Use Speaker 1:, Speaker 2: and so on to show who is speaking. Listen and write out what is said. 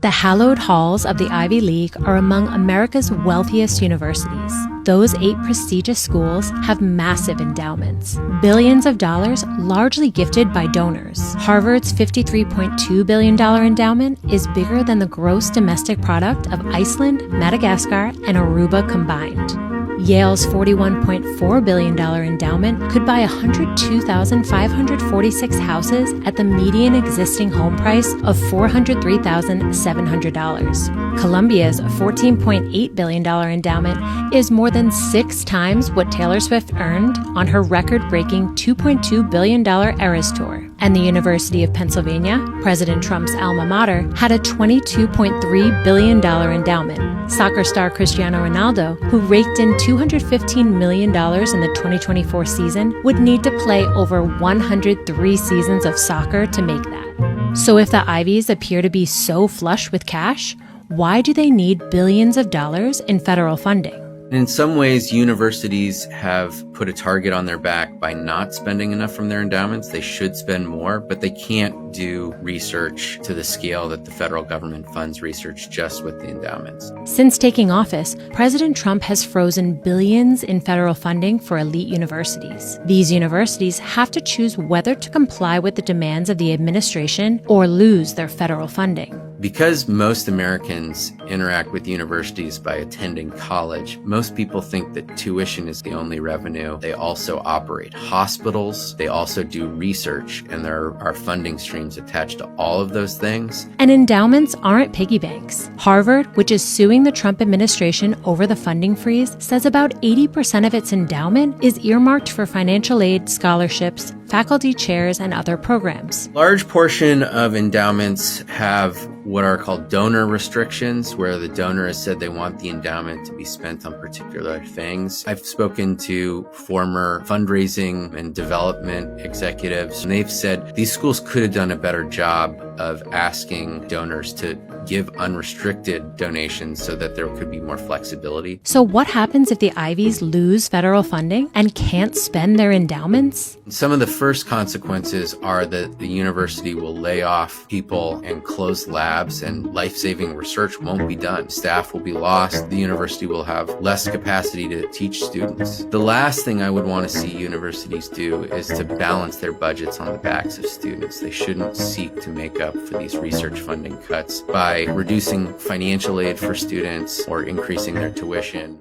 Speaker 1: The hallowed halls of the Ivy League are among America's wealthiest universities. Those 8 prestigious schools have massive endowments, billions of dollars largely gifted by donors. Harvard's $53.2 billion endowment is bigger than the gross domestic product of Iceland, Madagascar, and Aruba combined. Yale's $41.4 billion endowment could buy 102,546 houses at the median existing home price of $403,700. Columbia's $14.8 billion endowment is more than 6 times what Taylor Swift earned on her record-breaking $2.2 billion Eras Tour. And the University of Pennsylvania, President Trump's alma mater, had a $22.3 billion endowment. Soccer star Cristiano Ronaldo, who raked in $215 million in the 2024 season, would need to play over 103 seasons of soccer to make that. So if the Ivies appear to be so flush with cash, why do they need billions of dollars in federal funding?
Speaker 2: In some ways, universities have put a target on their back by not spending enough from their endowments. They should spend more, but they can't do research to the scale that the federal government funds research just with the endowments.
Speaker 1: Since taking office, President Trump has frozen billions in federal funding for elite universities. These universities have to choose whether to comply with the demands of the administration or lose their federal funding.
Speaker 2: Because most Americans interact with universities by attending college, most people think that tuition is the only revenue. They also operate hospitals, they also do research, and there are funding streams attached to all of those things.
Speaker 1: And endowments aren't piggy banks. Harvard, which is suing the Trump administration over the funding freeze, says about 80% of its endowment is earmarked for financial aid, scholarships, faculty chairs, and other programs.
Speaker 2: Large portion of endowments have what are called donor restrictions, where the donor has said they want the endowment to be spent on particular things. I've spoken to former fundraising and development executives, and they've said these schools could have done a better job of asking donors to give unrestricted donations so that there could be more flexibility.
Speaker 1: So what happens if the Ivies lose federal funding and can't spend their endowments?
Speaker 2: Some of the first consequences are that the university will lay off people and close labs, and life-saving research won't be done. Staff will be lost. The university will have less capacity to teach students. The last thing I would want to see universities do is to balance their budgets on the backs of students. They shouldn't seek to make up for these research funding cuts by reducing financial aid for students or increasing their tuition.